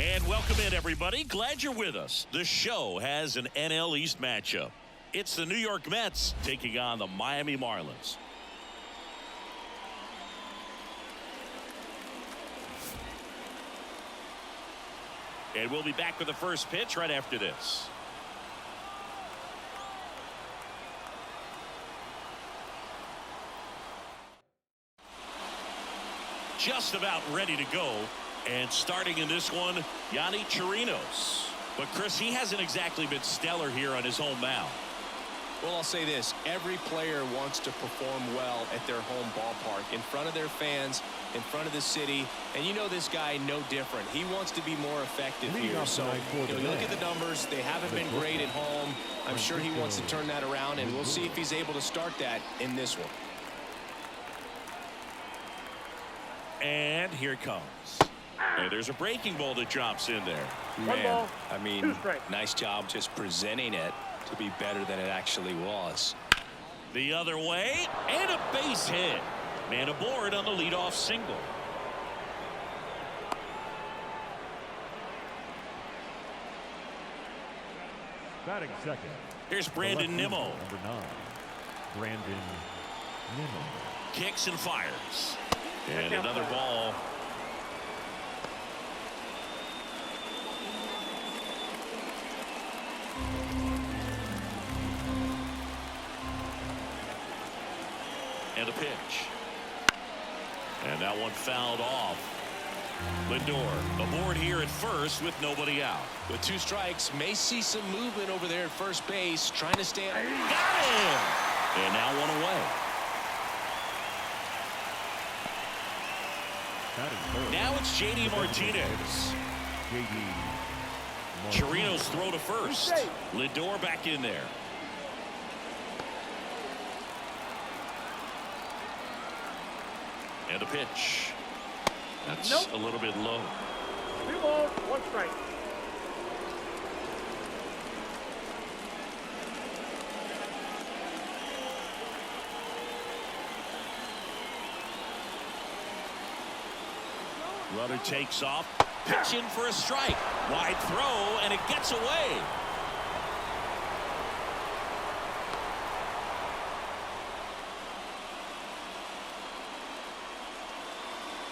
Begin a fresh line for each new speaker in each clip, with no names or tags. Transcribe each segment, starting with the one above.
And welcome in, everybody. Glad you're with us. The show has an NL East matchup. It's the New York Mets taking on the Miami Marlins. And we'll be back with the first pitch right after this. Just about ready to go. And starting in this one, Yonny Chirinos. But Chris, he hasn't exactly been stellar here on his home mound.
Well, I'll say this. Every player wants to perform well at their home ballpark, in front of their fans, in front of the city. And you know this guy no different. He wants to be more effective here. So, you look at the numbers. They haven't been great at home. I'm sure he wants to turn that around, and we'll see if he's able to start that in this one.
And here it comes. And there's a breaking ball that drops in there.
Man, I mean, nice job just presenting it to be better than it actually was.
The other way, and a base hit. Man aboard on the leadoff single.
Batting second.
Here's Brandon Nimmo.
Number 9. Brandon Nimmo.
Kicks and fires. And another ball. And a pitch. And that one fouled off. Lindor aboard here at first with nobody out.
With 2 strikes, may see some movement over there at first base, trying to stand.
Got him! And now one away. Now it's J.D. Martinez. Chirinos throw to first. Lindor back in there. And a pitch. That's a little bit low.
2 balls, 1 strike.
Runner takes off. Pitch in for a strike. Wide throw, and it gets away.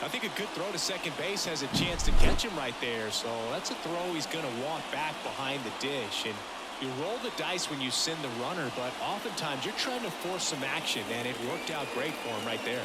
I think a good throw to second base has a chance to catch him right there. So that's a throw he's going to walk back behind the dish. And you roll the dice when you send the runner, but oftentimes you're trying to force some action, and it worked out great for him right there.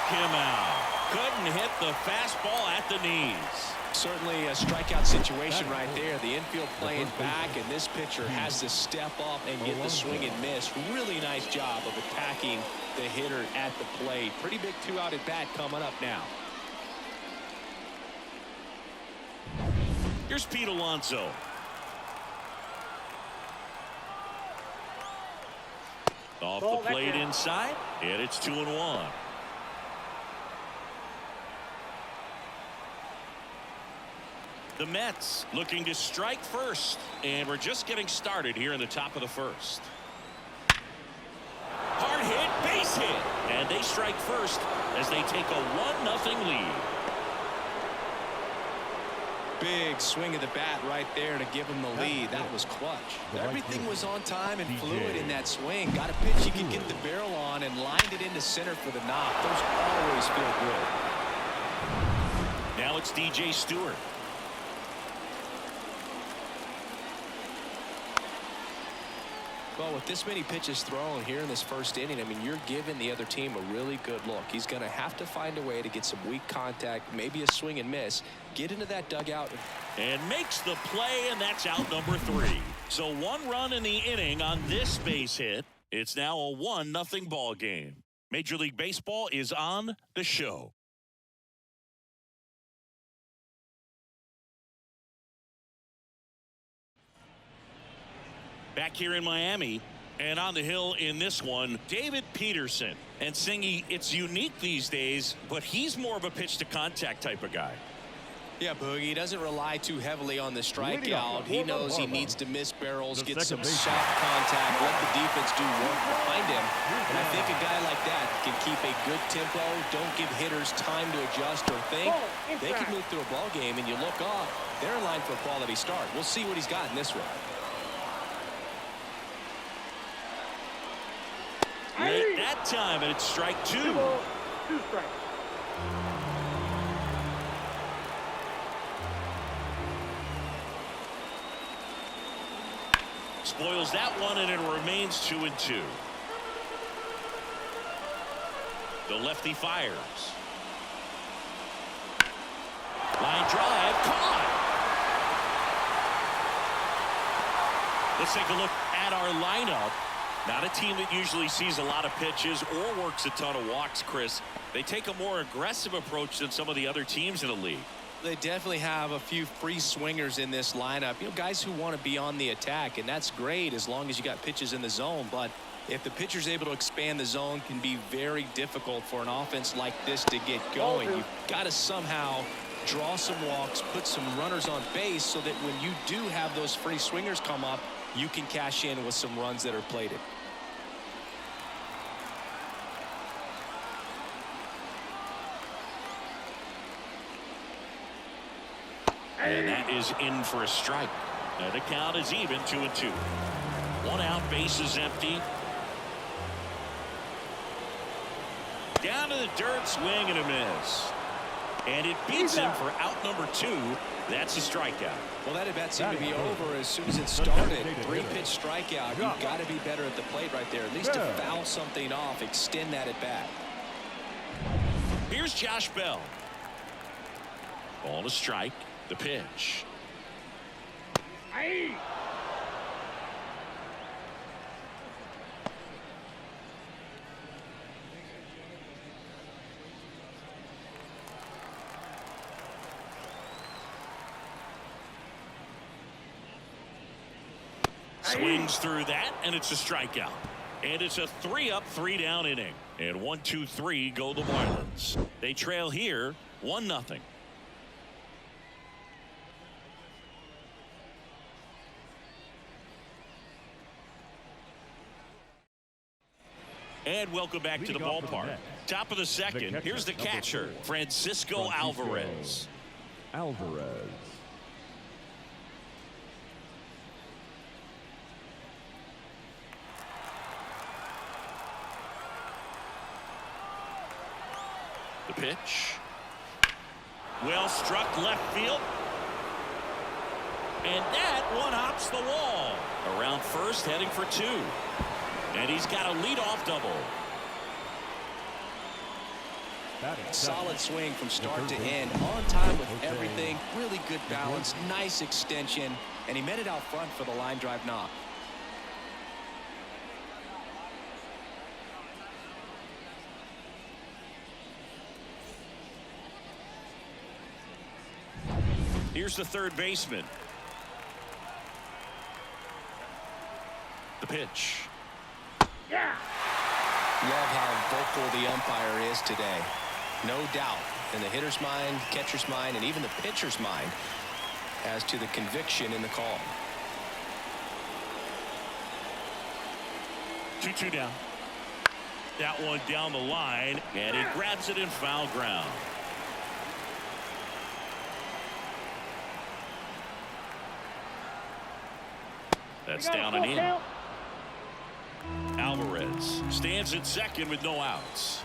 Him out. Couldn't hit the fastball at the knees.
Certainly a strikeout situation right there. The infield playing back, and this pitcher has to step up and get the swing and miss. Really nice job of attacking the hitter at the plate. Pretty big 2-out at bat coming up now.
Here's Pete Alonso. Off the plate inside, and it's 2-1. The Mets looking to strike first, and we're just getting started here in the top of the first. Hard hit, base hit, and they strike first as they take a 1-0 lead.
Big swing of the bat right there to give him the lead. That was clutch. Everything was on time and fluid in that swing. Got a pitch he could get the barrel on and lined it into center for the knock. Those always feel good.
Now it's DJ Stewart.
Well, with this many pitches thrown here in this first inning, I mean, you're giving the other team a really good look. He's going to have to find a way to get some weak contact, maybe a swing and miss, get into that dugout.
And makes the play, and that's out number 3. So 1 run in the inning on this base hit. It's now a 1-0 ball game. Major League Baseball is on the show. Back here in Miami, And on the hill in this one, David Peterson. And Singy, it's unique these days, but he's more of a pitch to contact type of guy.
Yeah, Boogie, he doesn't rely too heavily on the strikeout. He knows he needs to miss barrels, get some soft contact, let the defense do work behind him. And I think a guy like that can keep a good tempo, don't give hitters time to adjust or think. They can move through a ball game, and you look off, they're in line for a quality start. We'll see what he's got in this one.
Late that time, and it's strike 2.
2 strikes.
Spoils that one, and it remains 2-2. The lefty fires. Line drive, caught. Let's take a look at our lineup. Not a team that usually sees a lot of pitches or works a ton of walks, Chris. They take a more aggressive approach than some of the other teams in the league.
They definitely have a few free swingers in this lineup. You know, guys who want to be on the attack, and that's great as long as you got pitches in the zone. But if the pitcher's able to expand the zone, can be very difficult for an offense like this to get going. You've got to somehow draw some walks, put some runners on base so that when you do have those free swingers come up, you can cash in with some runs that are plated.
And that is in for a strike. Now the count is even, 2-2. 1 out, base is empty. Down to the dirt, swing and a miss. And it beats him for out number 2. That's a strikeout.
Well, that at bat seemed to be over as soon as it started. 3-pitch strikeout. You've got to be better at the plate right there. At least to foul something off, extend that at bat.
Here's Josh Bell. Ball to strike. The pitch.
Aye.
Swings through that, and it's a strikeout. And it's a 3-up, 3-down inning. And 1, 2, 3 go the Marlins. They trail here 1-0. And welcome back to the ballpark. Top of the second. Here's the catcher, Francisco Alvarez. The pitch. Well struck left field. And that one hops the wall. Around first, heading for 2. And he's got a leadoff double.
Solid swing from start to end. On time with everything. Really good balance. Nice extension. And he met it out front for the line drive knock.
Here's the third baseman. The pitch.
Yeah.
Love how vocal the umpire is today. No doubt in the hitter's mind, catcher's mind, and even the pitcher's mind as to the conviction in the call.
2-2 down. That one down the line, and he grabs it in foul ground. That's down and in. Alvarez stands at second with no outs.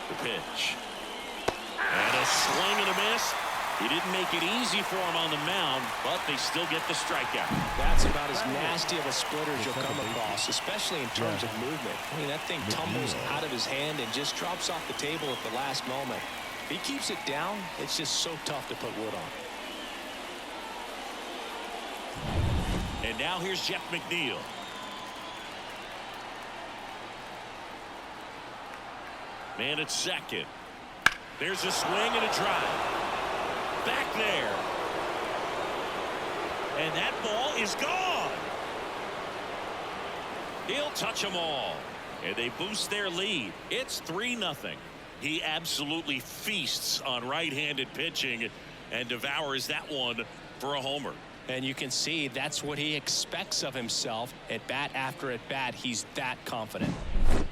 The pitch. And a swing and a miss. He didn't make it easy for him on the mound, but they still get the strikeout.
That's about as nasty of a splitter as you'll come across, especially in terms of movement. I mean, that thing tumbles out of his hand and just drops off the table at the last moment. If he keeps it down, it's just so tough to put wood on.
And now here's Jeff McNeil. Man at second. There's a swing and a drive. Back there. And that ball is gone. He'll touch them all. And they boost their lead. It's 3-0. He absolutely feasts on right-handed pitching and devours that one for a homer.
And you can see that's what he expects of himself at bat after at bat. He's that confident.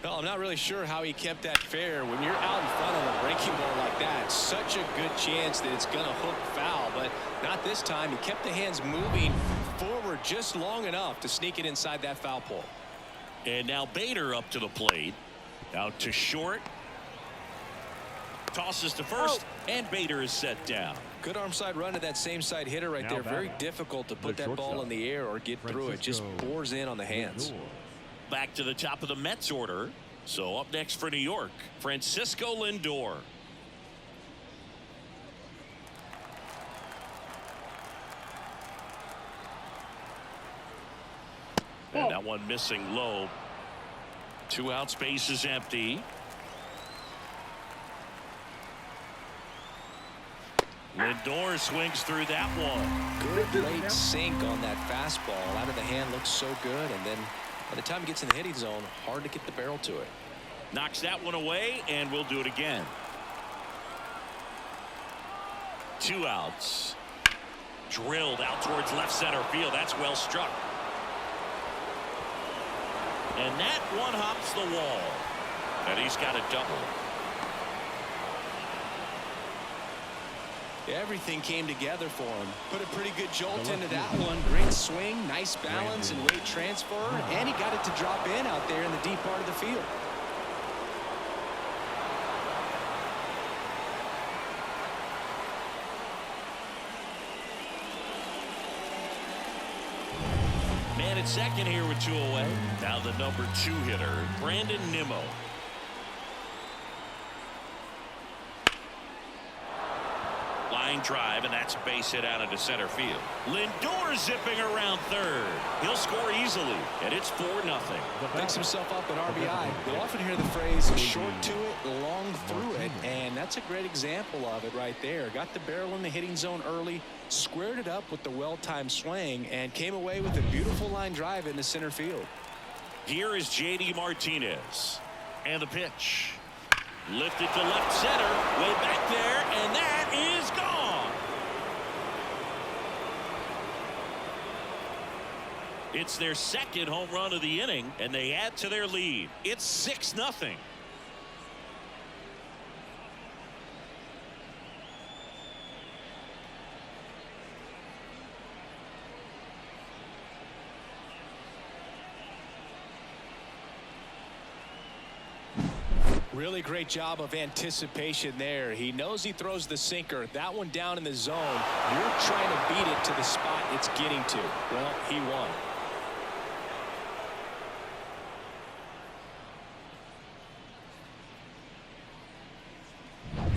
Well, I'm not really sure how he kept that fair. When you're out in front of a breaking ball like that, such a good chance that it's going to hook foul, but not this time. He kept the hands moving forward just long enough to sneak it inside that foul pole.
And now Bader up to the plate. Out to short. Tosses to first, and Bader is set down.
Good arm side run to that same side hitter right there. Very difficult to put that ball in the air or get through it. Just bores in on the hands.
Back to the top of the Mets order. So up next for New York, Francisco Lindor. And that one missing low. 2 out, space is empty. Lindor swings through that one.
Good late sink on that fastball. Out of the hand, looks so good, and then by the time it gets in the hitting zone, hard to get the barrel to it.
Knocks that one away, and we'll do it again. 2 outs. Drilled out towards left center field. That's well struck. And that one hops the wall. And he's got a double.
Everything came together for him. Put a pretty good jolt into that one. Great swing, nice balance and weight transfer, and he got it to drop in out there in the deep part of the field.
Man at second here with 2 away. Now the number 2 hitter, Brandon Nimmo. Line drive, and that's a base hit out into center field. Lindor zipping around third. He'll score easily, and it's 4-0.
Picks himself up an RBI. You'll often hear the phrase short to it, long through it, and that's a great example of it right there. Got the barrel in the hitting zone early, squared it up with the well-timed swing, and came away with a beautiful line drive into center field.
Here is J.D. Martinez. And the pitch. Lifted to left center, way back there, and that is gone. It's their second home run of the inning, and they add to their lead. It's 6-0.
Really great job of anticipation there. He knows he throws the sinker. That one down in the zone. You're trying to beat it to the spot it's getting to. Well, he won.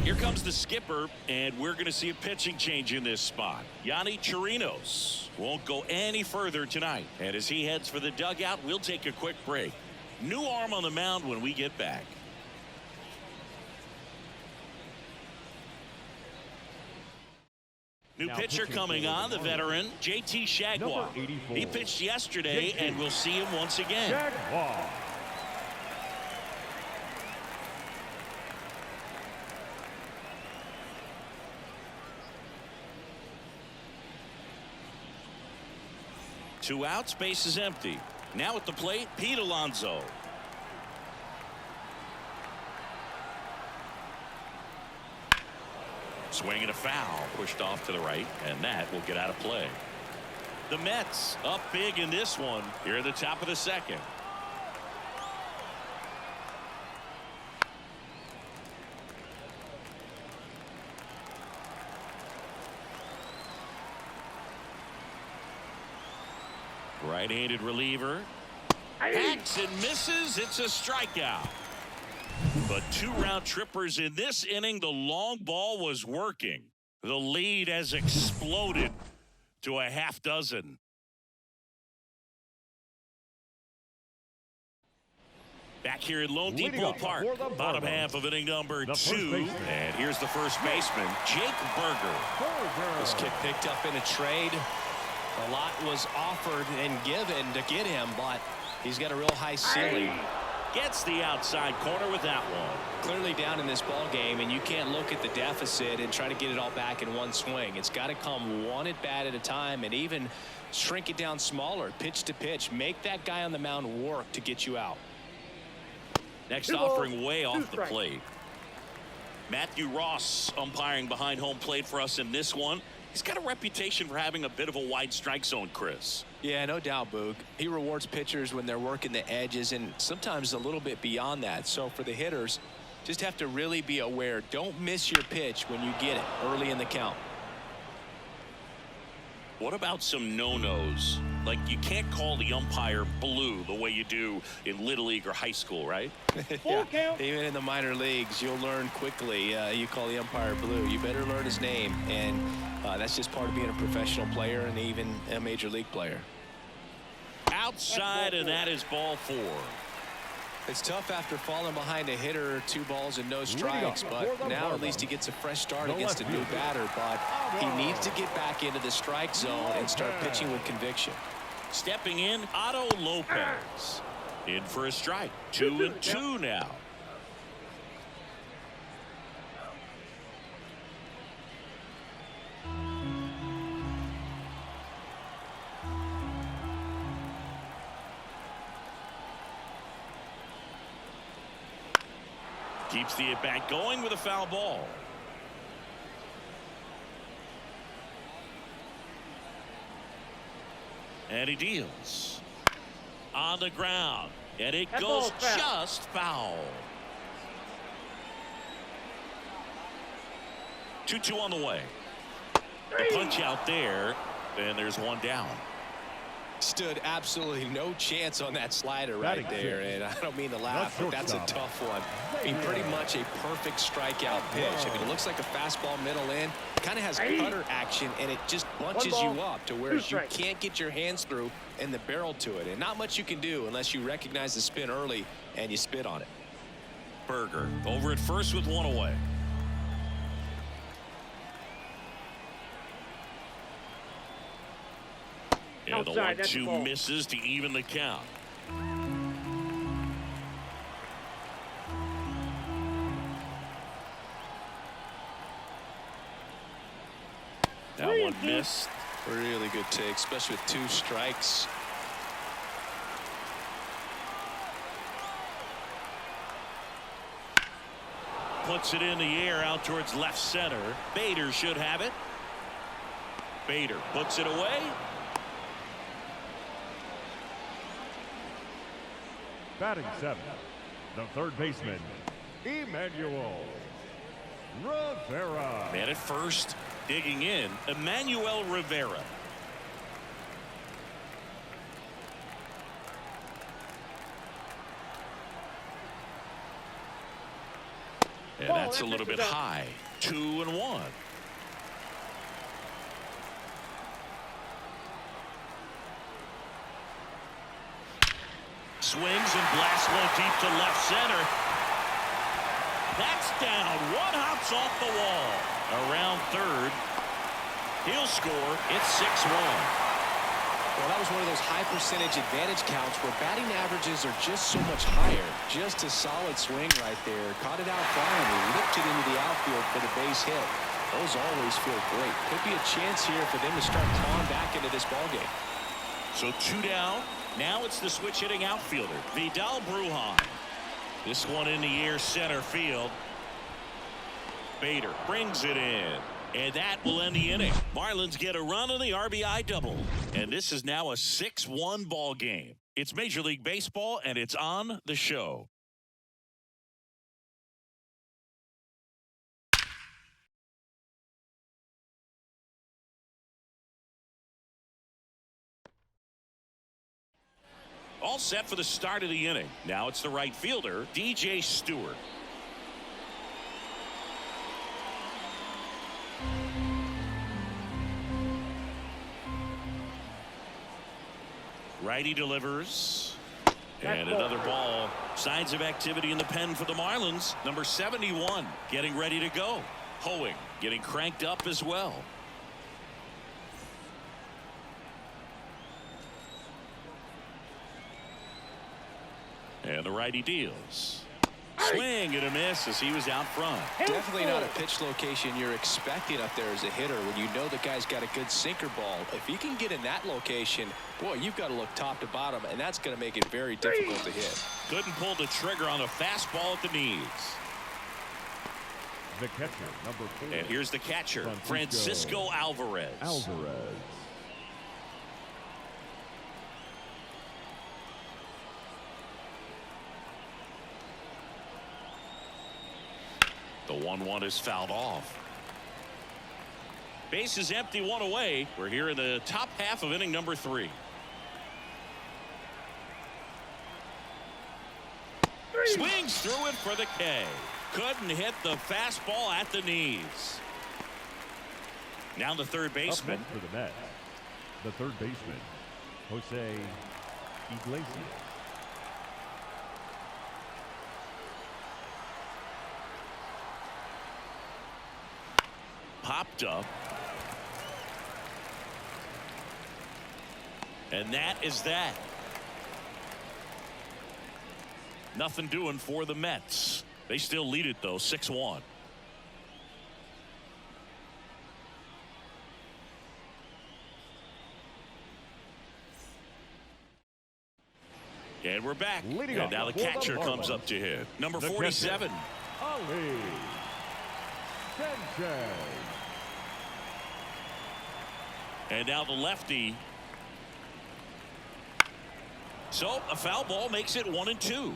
Here comes the skipper, and we're going to see a pitching change in this spot. Yonny Chirinos won't go any further tonight. And as he heads for the dugout, we'll take a quick break. New arm on the mound when we get back. New pitcher coming on, the veteran, JT Jaguar. He pitched yesterday, and we'll see him once again.
Jaguar.
Two outs, base is empty. Now at the plate, Pete Alonso. Swing and a foul, pushed off to the right, and that will get out of play. The Mets up big in this one here at the top of the second. Right-handed reliever. Hacks and misses. It's a strikeout. But 2 round trippers in this inning. The long ball was working. The lead has exploded to a half dozen. Back here at Lone
Leading
Depot
off
Park,
for the
bottom
Marlins,
half of inning number
the first
2.
baseman.
And here's the first baseman, Jake Berger.
This kid picked up in a trade. A lot was offered and given to get him, but he's got a real high ceiling.
Gets the outside corner with that one.
Clearly down in this ball game, and you can't look at the deficit and try to get it all back in one swing. It's got to come one at bat at a time, and even shrink it down smaller, pitch to pitch. Make that guy on the mound work to get you out.
Next
2 balls,
offering way
2
off the
strikes.
plate. Matthew Ross umpiring behind home plate for us in this one. He's got a reputation for having a bit of a wide strike zone, Chris.
Yeah, no doubt, Boog. He rewards pitchers when they're working the edges and sometimes a little bit beyond that. So for the hitters, just have to really be aware. Don't miss your pitch when you get it early in the count.
What about some no-nos? Like, you can't call the umpire blue the way you do in Little League or high school, right?
Full count.
Even in the minor leagues, you'll learn quickly. You call the umpire blue, you better learn his name. And that's just part of being a professional player and even a major league player.
Outside, and that is ball 4.
It's tough after falling behind a hitter, 2 balls and no strikes, but now at least he gets a fresh start against a new batter. But he needs to get back into the strike zone and start pitching with conviction.
Stepping in, Otto Lopez. In for a strike. 2-2 now. Keeps the at-bat going with a foul ball. And he deals. On the ground. And it
That
goes
ball's foul.
just foul. 2-2 on the way. The punch out there. And there's one down.
Stood absolutely no chance on that slider right
Batting
there,
six.
and I don't mean to laugh, but that's a
shortstop.
tough one. I mean, pretty much a perfect strikeout pitch. I mean, it looks like a fastball middle in, kind of has cutter action, and it just bunches you up to where you can't get your hands through and the barrel to it, and not much you can do unless you recognize the spin early and you spit on it.
Berger over at first with one away. And the
Outside, that's a
1-2
ball.
misses to even the count. That one missed.
Really good take, especially with 2 strikes.
Puts it in the air out towards left center. Bader should have it. Bader puts it away.
Batting 7, the third baseman, Emmanuel Rivera.
Man at first, digging in, Emmanuel Rivera. And that's a little bit high. 2-1. Swings and blasts one deep to left center. That's down. One hops off the wall. Around third. He'll score. It's 6-1.
Well, that was one of those high percentage advantage counts where batting averages are just so much higher. Just a solid swing right there. Caught it out flying and whipped it into the outfield for the base hit. Those always feel great. Could be a chance here for them to start clawing back into this ballgame.
So 2 down. Now it's the switch hitting outfielder, Vidal Brujan. This one in the air center field. Bader brings it in. And that will end the inning. Marlins get a run on the RBI double. And this is now a 6-1 ball game. It's Major League Baseball, and it's on the show. All set for the start of the inning. Now it's the right fielder, DJ Stewart. Righty delivers. And another ball. Signs of activity in the pen for the Marlins. Number 71 getting ready to go. Hoeing getting cranked up as well. And the righty deals. Swing and a miss as he was out front.
Definitely not a pitch location you're expecting up there as a hitter when you know the guy's got a good sinker ball. If he can get in that location, boy, you've got to look top to bottom, and that's going to make it very difficult to hit.
Couldn't pull the trigger on a fastball at the knees.
The catcher, number 4.
And here's the catcher, Francisco Alvarez. The 1-1 is fouled off. Base is empty, 1 away. We're here in the top half of inning number 3. Swings through it for the K. Couldn't hit the fastball at the knees. Now the third baseman.
Up next for the Mets, the third baseman, Jose Iglesias.
Popped up. And that is that. Nothing doing for the Mets. They still lead it though, 6-1. And we're back. And now the catcher comes up to hit. Number 47.
Ali Sanchez.
And now the lefty. So a foul ball makes it 1-2.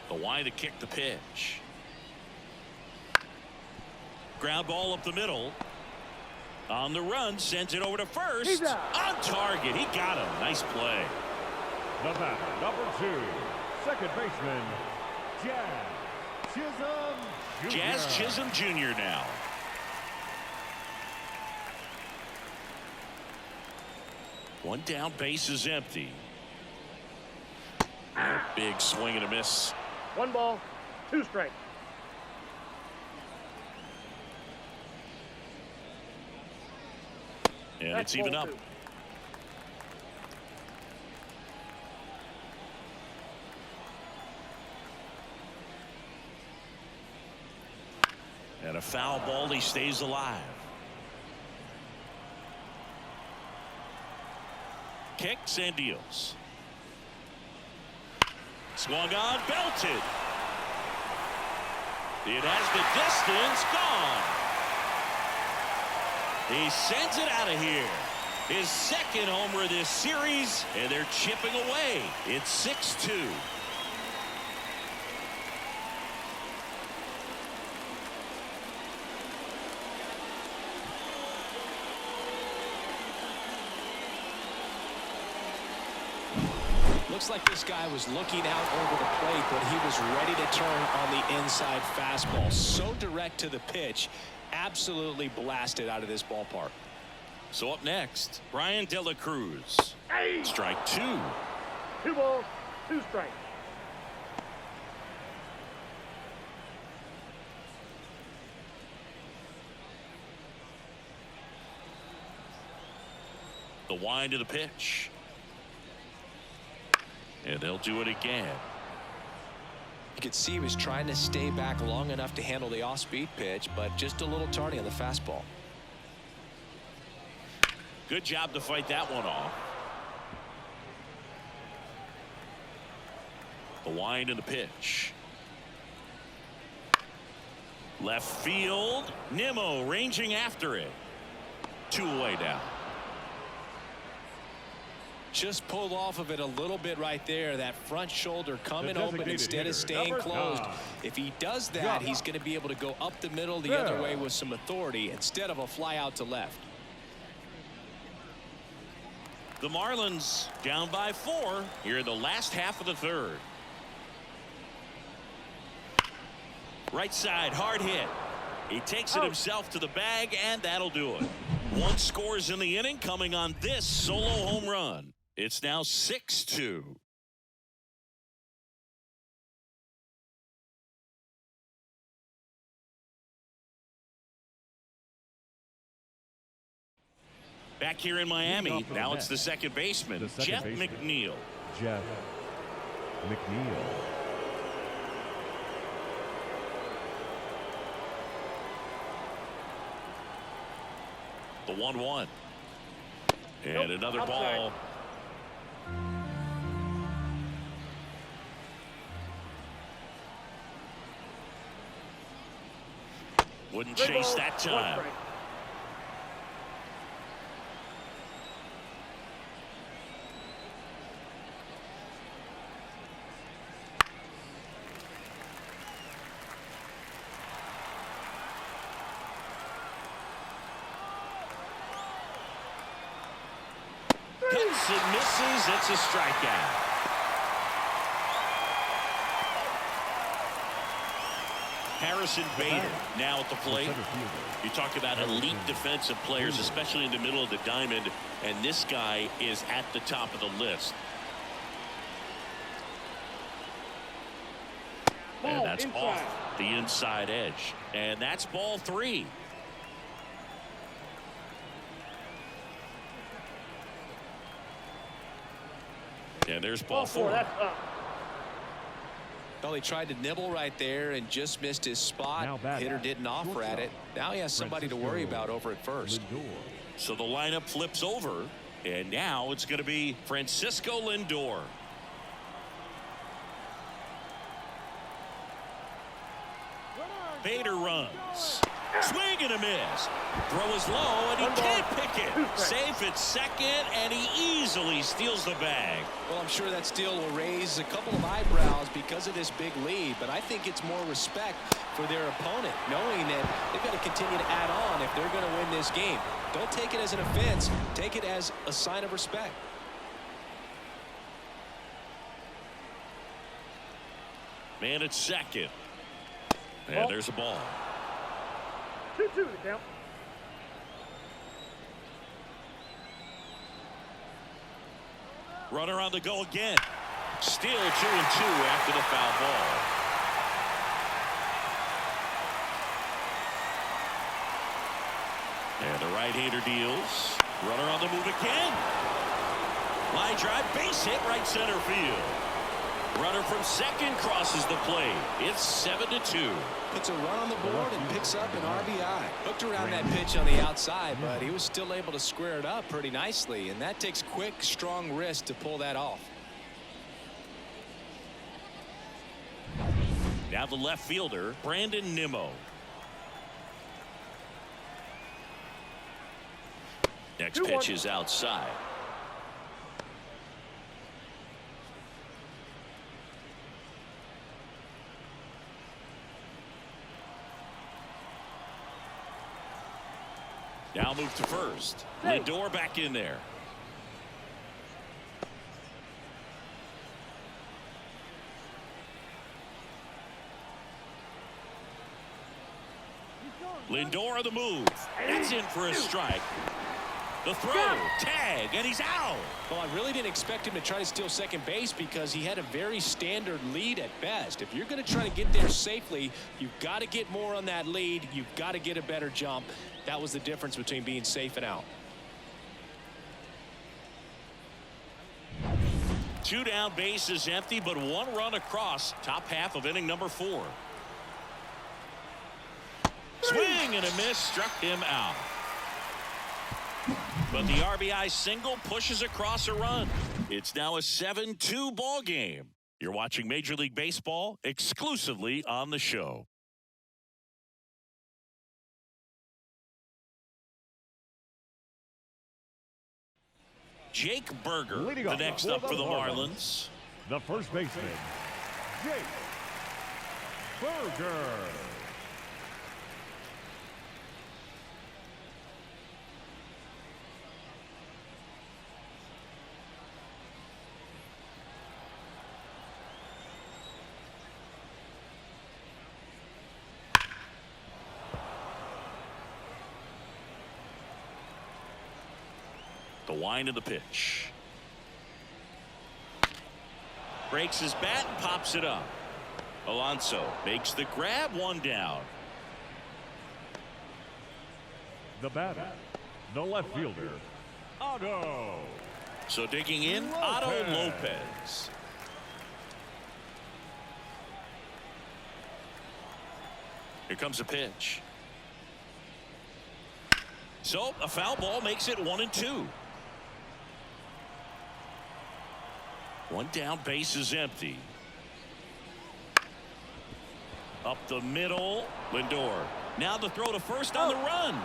The wide to kick the pitch. Ground ball up the middle. On the run, sends it over to first. On target. He got him. Nice play.
The batter, number 2, second baseman, Jazz Chisholm Jr.
Jazz Chisholm Jr. now. One down, base is empty. Big swing and a miss.
1 ball, 2 strikes.
And it's even up.
2.
And a foul ball, he stays alive. Kicks and deals. Swung on, belted. It has the distance, gone. He sends it out of here. His second homer this series, and they're chipping away. It's 6-2.
Looks like this guy was looking out over the plate, but he was ready to turn on the inside fastball. So direct to the pitch. Absolutely blasted out of this ballpark.
So up next, Brian De La Cruz. Strike 2.
2 balls, 2 strikes.
The wind of the pitch. And they'll do it again.
You could see he was trying to stay back long enough to handle the off-speed pitch, but just a little tardy on the fastball.
Good job to fight that one off. The wind of the pitch. Left field. Nimmo ranging after it. 2 away now.
Just pulled off of it a little bit right there. That front shoulder coming open instead of staying closed. If he does that, he's going to be able to go up the middle the other way with some authority instead of a fly out to left.
The Marlins down by 4 here in the last half of the third. Right side, hard hit. He takes it himself to the bag, and that'll do it. One scores in the inning coming on this solo home run. It's now 6-2. Back here in Miami, now it's the second baseman, Jeff McNeil.
Jeff McNeil.
The 1-1. And another ball. Wouldn't chase that time. Hits and misses. It's a strikeout. Harrison Bader now at the plate. You talk about elite defensive players, especially in the middle of the diamond, and this guy is at the top of the list. And that's off the inside edge. And that's ball 3. And there's ball 4.
That's up.
Well, he tried to nibble right there and just missed his spot. Hitter didn't offer at it. Now he has somebody to worry about over at first.
So the lineup flips over, and now it's going to be Francisco Lindor. Bader runs. Swing and a miss. Throw is low, and he can't pick it. Safe at second, and he easily steals the bag.
Well, I'm sure that steal will raise a couple of eyebrows because of this big lead, but I think it's more respect for their opponent, knowing that they've got to continue to add on if they're going to win this game. Don't take it as an offense. Take it as a sign of respect.
Man at second. And there's a ball.
2-2 the count.
Runner on the go again. Still 2-2 after the foul ball. And the right-hander deals. Runner on the move again. Line drive, base hit, right center field. Runner from second crosses the plate. It's 7-2.
Puts a run on the board and picks up an RBI. Hooked around that pitch on the outside, but he was still able to square it up pretty nicely, and that takes quick, strong wrist to pull that off.
Now the left fielder, Brandon Nimmo. Next pitch is outside. Now move to first. Lindor back in there. Lindor on the move. That's in for a strike. The throw, tag, and he's out.
Well, I really didn't expect him to try to steal second base because he had a very standard lead at best. If you're going to try to get there safely, you've got to get more on that lead. You've got to get a better jump. That was the difference between being safe and out.
2 down, bases empty, but 1 run across. Top half of inning number 4. Swing and a miss, struck him out. But the RBI single pushes across a run. It's now a 7-2 ball game. You're watching Major League Baseball exclusively on the show. Jake Berger, the next up for the Marlins.
The first baseman, Jake Berger.
wind of the pitch. Breaks his bat and pops it up. Alonso makes the grab, one down.
The batter, the left fielder, Otto.
So digging in, Otto Lopez. Here comes a pitch. So a foul ball makes it 1-2. One down, base is empty. Up the middle, Lindor. Now the throw to first on the run.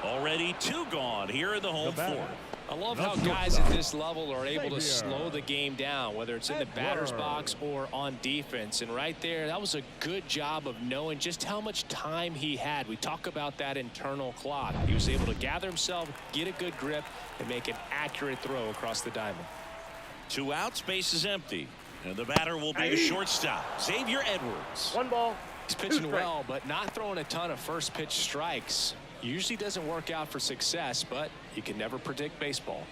Already 2 gone here in the home fourth.
I love how guys at this level are able to slow the game down, whether it's in the batter's box or on defense. And right there, that was a good job of knowing just how much time he had. We talk about that internal clock. He was able to gather himself, get a good grip, and make an accurate throw across the diamond.
2 outs, base is empty. And the batter will be the shortstop, Xavier Edwards.
1 ball.
He's pitching well, but not throwing a ton of first pitch strikes. Usually doesn't work out for success, but you can never predict baseball.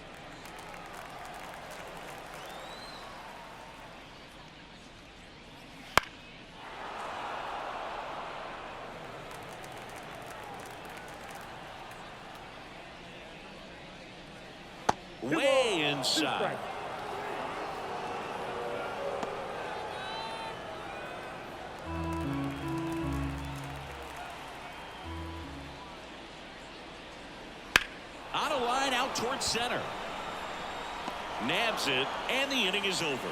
Way inside. On a line out towards center. Nabs it, and the inning is over.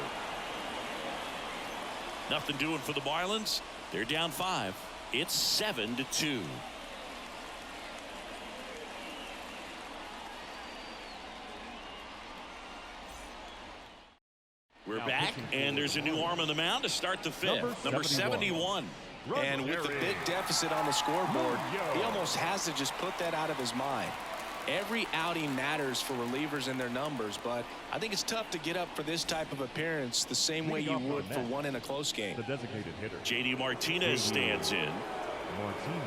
Nothing doing for the Marlins. They're down 5. It's 7-2. We're back, and there's a new arm on the mound to start the 5th. Number 71.
And with the big deficit on the scoreboard, he almost has to just put that out of his mind. Every outing matters for relievers and their numbers, but I think it's tough to get up for this type of appearance the same way you would for one in a close game.
The designated hitter,
JD Martinez stands in.
Martinez.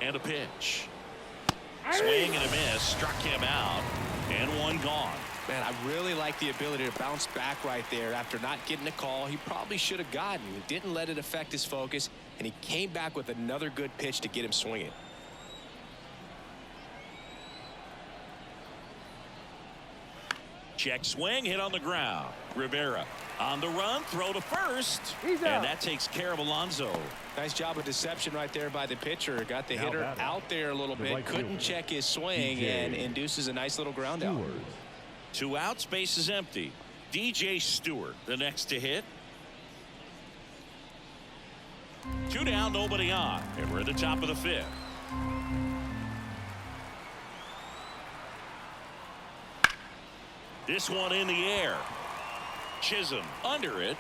And a pitch. Swing and a miss, struck him out, and 1 gone.
Man, I really like the ability to bounce back right there after not getting a call he probably should have gotten. He didn't let it affect his focus, and he came back with another good pitch to get him swinging.
Check swing, hit on the ground. Rivera on the run, throw to first.
He's
and
out.
that takes care of Alonso.
Nice job of deception right there by the pitcher. Got the hitter out there a little bit. Couldn't check his swing and induces a nice little ground out.
2 outs, base is empty. DJ Stewart, the next to hit. 2 down, nobody on. And we're at the top of the 5th. This one in the air. Chisholm under it.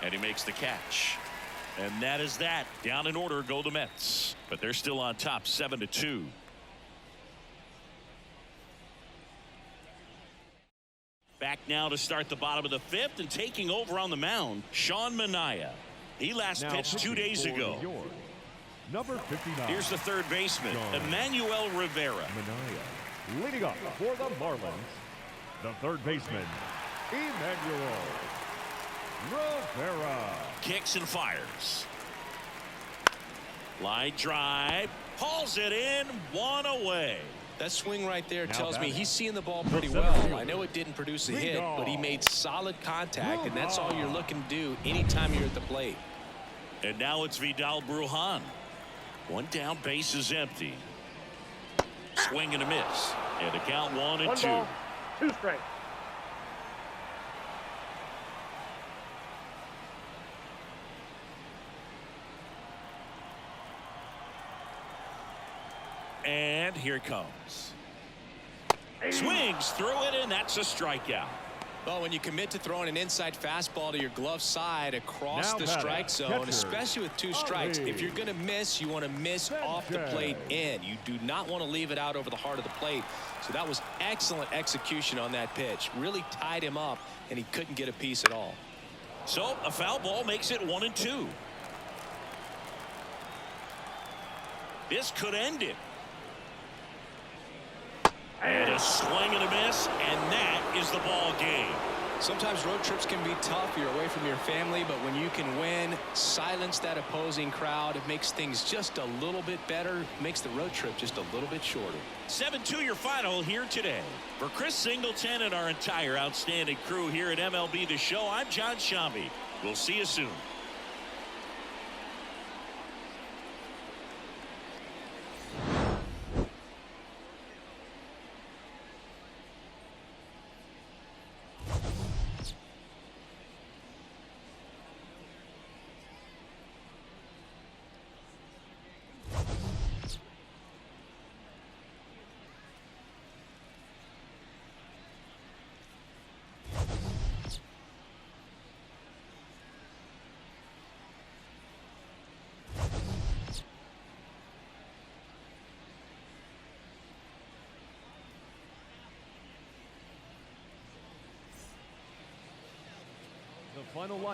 And he makes the catch. And that is that. Down in order go the Mets. But they're still on top 7-2. Back now to start the bottom of the 5th, and taking over on the mound, Sean Manaea. He last pitched 2 days ago.
Number 59.
Here's the third baseman, Emmanuel Rivera.
Manaea. Leading up for the Marlins, the third baseman, Emmanuel Rivera.
Kicks and fires. Line drive. Hauls it in. 1 away.
That swing right there tells me he's seeing the ball
The
pretty
center
well.
fielder.
I know it didn't produce a hit, but he made solid contact, and that's all you're looking to do anytime you're at the plate.
And now it's Vidal Brujan. 1 down, base is empty. Swing and a miss. And the count 1-2.
1 ball, 2 strikes.
And here it comes. Swings through it, and that's a strikeout.
Well, when you commit to throwing an inside fastball to your glove side across
Now
the
batting,
strike zone,
catcher,
especially with 2 strikes, if you're going to miss, you want to miss off the plate in. You do not want to leave it out over the heart of the plate. So that was excellent execution on that pitch. Really tied him up, and he couldn't get a piece at all.
So a foul ball makes it 1-2. This could end it. And a swing and a miss, and that is the ball game.
Sometimes road trips can be tough. You're away from your family, but when you can win, silence that opposing crowd, it makes things just a little bit better, makes the road trip just a little bit shorter.
7-2 your final here today. For Chris Singleton and our entire outstanding crew here at MLB The Show, I'm John Shambi. We'll see you soon.
The final line.